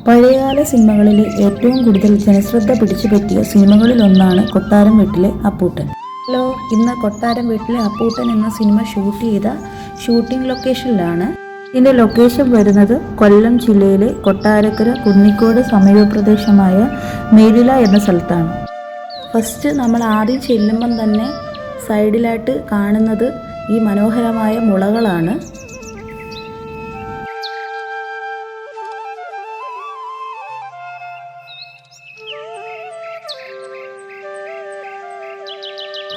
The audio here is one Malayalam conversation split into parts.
പഴയകാല സിനിമകളിലെ ഏറ്റവും കൂടുതൽ ജനശ്രദ്ധ പിടിച്ചുപറ്റിയ സിനിമകളിലൊന്നാണ് കൊട്ടാരം വീട്ടിലെ അപ്പൂട്ടൻ. ഹലോ, ഇന്ന് കൊട്ടാരം വീട്ടിലെ അപ്പൂട്ടൻ എന്ന സിനിമ ഷൂട്ട് ചെയ്ത ഷൂട്ടിംഗ് ലൊക്കേഷനിലാണ്. ഇതിൻ്റെ ലൊക്കേഷൻ വരുന്നത് കൊല്ലം ജില്ലയിലെ കൊട്ടാരക്കര കുന്നിക്കോട് സമീപ പ്രദേശമായ മേലില എന്ന സ്ഥലത്താണ്. ഫസ്റ്റ് നമ്മൾ ആദ്യം ചെല്ലുമ്പം തന്നെ സൈഡിലായിട്ട് കാണുന്നത് ഈ മനോഹരമായ മുളകളാണ്.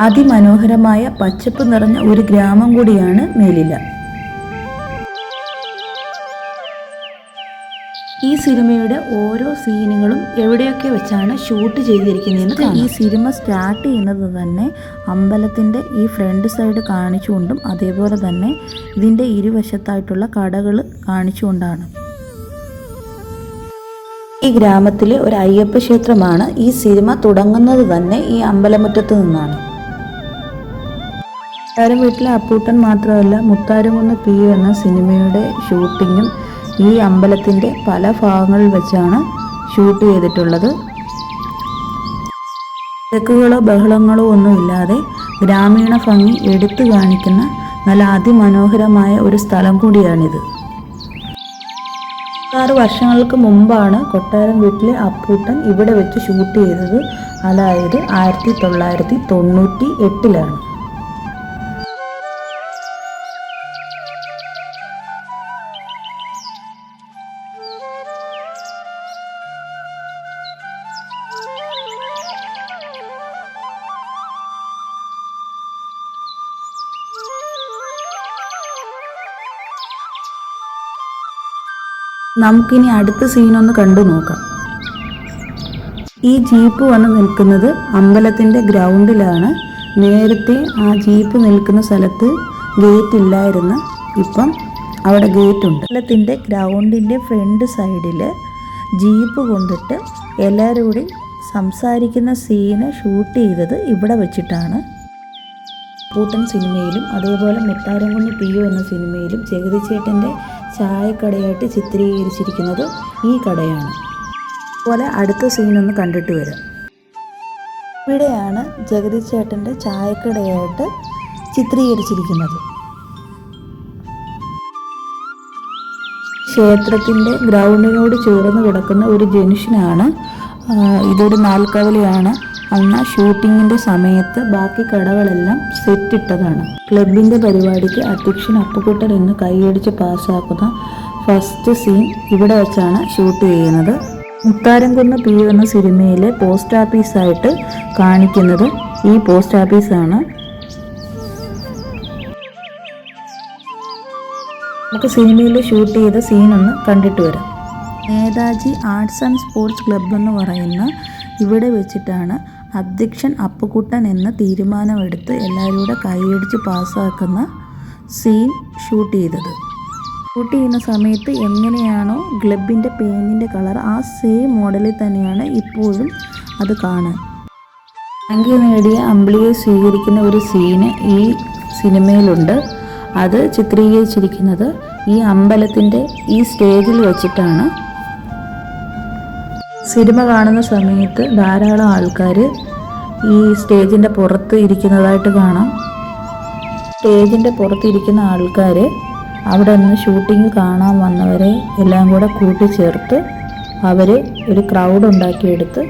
അതിമനോഹരമായ പച്ചപ്പ് നിറഞ്ഞ ഒരു ഗ്രാമം കൂടിയാണ് മേലില. ഈ സിനിമയുടെ ഓരോ സീനുകളും എവിടെയൊക്കെ വെച്ചാണ് ഷൂട്ട് ചെയ്തിരിക്കുന്നതെന്ന് ഈ സിനിമ സ്റ്റാർട്ട് ചെയ്യുന്നത് തന്നെ അമ്പലത്തിൻ്റെ ഈ ഫ്രണ്ട് സൈഡ് കാണിച്ചുകൊണ്ടും അതേപോലെ തന്നെ ഇതിൻ്റെ ഇരുവശത്തായിട്ടുള്ള കടകൾ കാണിച്ചുകൊണ്ടാണ്. ഈ ഗ്രാമത്തിലെ ഒരു അയ്യപ്പ ക്ഷേത്രമാണ്. ഈ സിനിമ തുടങ്ങുന്നത് തന്നെ ഈ അമ്പലമുറ്റത്ത് നിന്നാണ്. കൊട്ടാരം വീട്ടിലെ അപ്പൂട്ടൻ മാത്രമല്ല, മുത്താരംകുന്ന് പി എന്ന സിനിമയുടെ ഷൂട്ടിങ്ങും ഈ അമ്പലത്തിൻ്റെ പല ഭാഗങ്ങളിൽ വെച്ചാണ് ഷൂട്ട് ചെയ്തിട്ടുള്ളത്. തിരക്കുകളോ ബഹളങ്ങളോ ഒന്നുമില്ലാതെ ഗ്രാമീണ ഭംഗി എടുത്തു കാണിക്കുന്ന നല്ല അതിമനോഹരമായ ഒരു സ്ഥലം കൂടിയാണിത്. 6 വർഷങ്ങൾക്ക് മുമ്പാണ് കൊട്ടാരം വീട്ടിലെ അപ്പൂട്ടൻ ഇവിടെ വെച്ച് ഷൂട്ട് ചെയ്തത്. അതായത് 1998-ലാണ്. നമുക്കിനി അടുത്ത സീനൊന്ന് കണ്ടു നോക്കാം. ഈ ജീപ്പ് വന്ന് നിൽക്കുന്നത് അമ്പലത്തിൻ്റെ ഗ്രൗണ്ടിലാണ്. നേരത്തെ ആ ജീപ്പ് നിൽക്കുന്ന സ്ഥലത്ത് ഗേറ്റ് ഇല്ലായിരുന്നു, ഇപ്പം അവിടെ ഗേറ്റ് ഉണ്ട്. അമ്പലത്തിൻ്റെ ഗ്രൗണ്ടിൻ്റെ ഫ്രണ്ട് സൈഡിൽ ജീപ്പ് കൊണ്ടിട്ട് എല്ലാവരും കൂടി സംസാരിക്കുന്ന സീന് ഷൂട്ട് ചെയ്തത് ഇവിടെ വെച്ചിട്ടാണ്. അപ്പൂട്ടൻ സിനിമയിലും അതേപോലെ മുത്താരംകുന്ന് പി എന്ന സിനിമയിലും ജഗതി ചേട്ടൻ്റെ ചായക്കടയായിട്ട് ചിത്രീകരിച്ചിരിക്കുന്നത് ഈ കടയാണ്. അതുപോലെ അടുത്ത സീനൊന്ന് കണ്ടിട്ട് വരാം. ഇവിടെയാണ് ജഗതി ചേട്ടൻ്റെ ചായക്കടയായിട്ട് ചിത്രീകരിച്ചിരിക്കുന്നത്. ക്ഷേത്രത്തിൻ്റെ ഗ്രൗണ്ടിനോട് ചേർന്ന് കിടക്കുന്ന ഒരു ജംഗ്ഷനാണ്. ഇതൊരു നാൽക്കവലയാണ്. അന്ന് ഷൂട്ടിങ്ങിൻ്റെ സമയത്ത് ബാക്കി കടകളെല്ലാം സെറ്റിട്ടതാണ്. ക്ലബിൻ്റെ പരിപാടിക്ക് അധ്യക്ഷൻ അപ്പുക്കുട്ടൻ എന്ന് കൈയടിച്ച് പാസ്സാക്കുന്ന ഫസ്റ്റ് സീൻ ഇവിടെ വെച്ചാണ് ഷൂട്ട് ചെയ്യുന്നത്. മുത്താരംകുന്ന് പി എന്ന സിനിമയിലെ പോസ്റ്റ് ഓഫീസായിട്ട് കാണിക്കുന്നത് ഈ പോസ്റ്റ് ഓഫീസാണ്. നമുക്ക് സിനിമയിൽ ഷൂട്ട് ചെയ്ത സീനൊന്ന് കണ്ടിട്ട് വരാം. Netaji arts and sports club എന്ന് പറയുന്ന ഇവിടെ വെച്ചിട്ടാണ് അധ്യക്ഷൻ അപ്പുക്കുട്ടൻ എന്ന തീരുമാനമെടുത്ത് എല്ലാവരും കൂടെ കൈയടിച്ച് പാസ്സാക്കുന്ന സീൻ ഷൂട്ട് ചെയ്തത്. ഷൂട്ട് ചെയ്യുന്ന സമയത്ത് എങ്ങനെയാണോ ക്ലബിൻ്റെ പെയിൻറ്റിൻ്റെ കളർ ആ സെയിം മോഡലിൽ തന്നെയാണ് ഇപ്പോഴും അത് കാണാൻ. റാങ്ക് നേടിയ അമ്പിളിയെ സ്വീകരിക്കുന്ന ഒരു സീന് ഈ സിനിമയിലുണ്ട്. അത് ചിത്രീകരിച്ചിരിക്കുന്നത് ഈ അമ്പലത്തിൻ്റെ ഈ സ്റ്റേജിൽ വെച്ചിട്ടാണ്. സിനിമ കാണുന്ന സമയത്ത് ധാരാളം ആൾക്കാർ ഈ സ്റ്റേജിൻ്റെ പുറത്ത് ഇരിക്കുന്നതായിട്ട് കാണാം. സ്റ്റേജിൻ്റെ പുറത്തിരിക്കുന്ന ആൾക്കാർ അവിടെ നിന്ന് ഷൂട്ടിങ് കാണാൻ വന്നവരെ എല്ലാം കൂടെ കൂട്ടിച്ചേർത്ത് അവർ ഒരു ക്രൗഡ് ഉണ്ടാക്കിയെടുത്ത്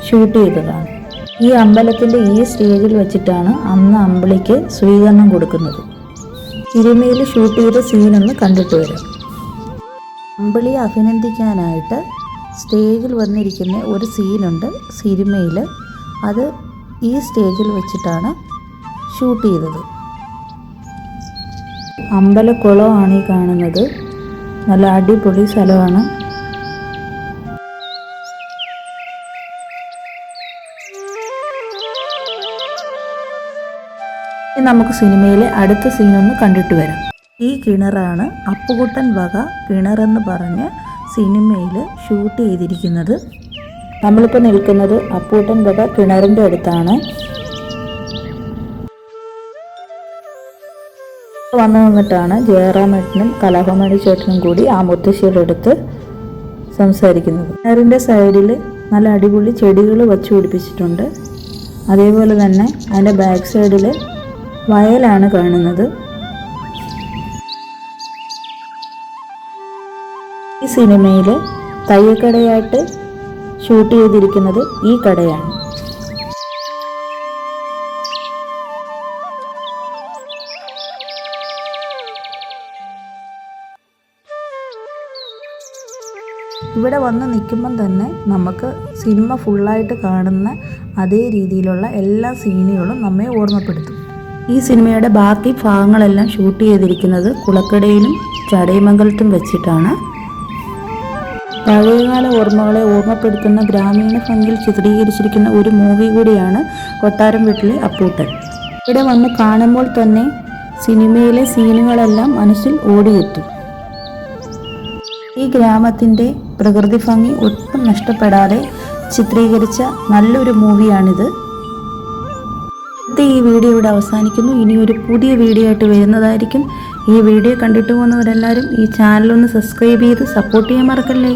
ഷൂട്ട് ചെയ്തതാണ്. ഈ അമ്പലത്തിൻ്റെ ഈ സ്റ്റേജിൽ വെച്ചിട്ടാണ് അന്ന് അമ്പിളിക്ക് സ്വീകരണം കൊടുക്കുന്നത്. സിനിമയിൽ ഷൂട്ട് ചെയ്ത സീനൊന്ന് കണ്ടിട്ട് വരാം. അമ്പിളിയെ അഭിനന്ദിക്കാനായിട്ട് സ്റ്റേജിൽ വന്നിരിക്കുന്ന ഒരു സീനുണ്ട് സിനിമയിൽ. അത് ഈ സ്റ്റേജിൽ വെച്ചിട്ടാണ് ഷൂട്ട് ചെയ്തത്. അമ്പലക്കുളമാണ് ഈ കാണുന്നത്. നല്ല അടിപൊളി സ്ഥലമാണ്. നമുക്ക് സിനിമയിലെ അടുത്ത സീനൊന്ന് കണ്ടിട്ട് വരാം. ഈ കിണറാണ് അപ്പുകുട്ടൻ വക കിണറെന്ന് പറഞ്ഞ് സിനിമയിൽ ഷൂട്ട് ചെയ്തിരിക്കുന്നത്. നമ്മളിപ്പോൾ നിൽക്കുന്നത് അപ്പൂട്ടൻ വക കിണറിൻ്റെ അടുത്താണ്. വന്നിട്ടാണ് ജയറാമേട്ടനും കലാഭമണി ചേട്ടനും കൂടി ആ മുത്തശ്ശിയുടെ അടുത്ത് സംസാരിക്കുന്നത്. കിണറിൻ്റെ സൈഡിൽ നല്ല അടിപൊളി ചെടികൾ വച്ചു പിടിപ്പിച്ചിട്ടുണ്ട്. അതേപോലെ തന്നെ അതിൻ്റെ ബാക്ക് സൈഡിൽ വയലാണ് കാണുന്നത്. ഈ സിനിമയിൽ തയ്യക്കടയായിട്ട് ഷൂട്ട് ചെയ്തിരിക്കുന്നത് ഈ കടയാണ്. ഇവിടെ വന്ന് നിൽക്കുമ്പം തന്നെ നമുക്ക് സിനിമ ഫുള്ളായിട്ട് കാണുന്ന അതേ രീതിയിലുള്ള എല്ലാ സീനുകളും നമ്മെ ഓർമ്മപ്പെടുത്തും. ഈ സിനിമയുടെ ബാക്കി ഭാഗങ്ങളെല്ലാം ഷൂട്ട് ചെയ്തിരിക്കുന്നത് കുളക്കടയിലും ചടയമംഗലത്തും വെച്ചിട്ടാണ്. പഴയകാല ഓർമ്മകളെ ഓർമ്മപ്പെടുത്തുന്ന ഗ്രാമീണ ഭംഗിയിൽ ചിത്രീകരിച്ചിരിക്കുന്ന ഒരു മൂവി കൂടിയാണ് കൊട്ടാരം വീട്ടിലെ അപ്പൂട്ടൻ. ഇവിടെ വന്ന് കാണുമ്പോൾ തന്നെ സിനിമയിലെ സീനുകളെല്ലാം മനസ്സിൽ ഓടിയെത്തും. ഈ ഗ്രാമത്തിൻ്റെ പ്രകൃതി ഭംഗി ഒട്ടും നഷ്ടപ്പെടാതെ ചിത്രീകരിച്ച നല്ലൊരു മൂവിയാണിത്. ഈ വീഡിയോ ഇവിടെ അവസാനിക്കുന്നു. ഇനി ഒരു പുതിയ വീഡിയോ ആയിട്ട് വരുന്നതായിരിക്കും. ഈ വീഡിയോ കണ്ടിട്ട് പോകുന്നവരെല്ലാവരും ഈ ചാനലൊന്ന് സബ്സ്ക്രൈബ് ചെയ്ത് സപ്പോർട്ട് ചെയ്യാൻ മറക്കല്ലേ.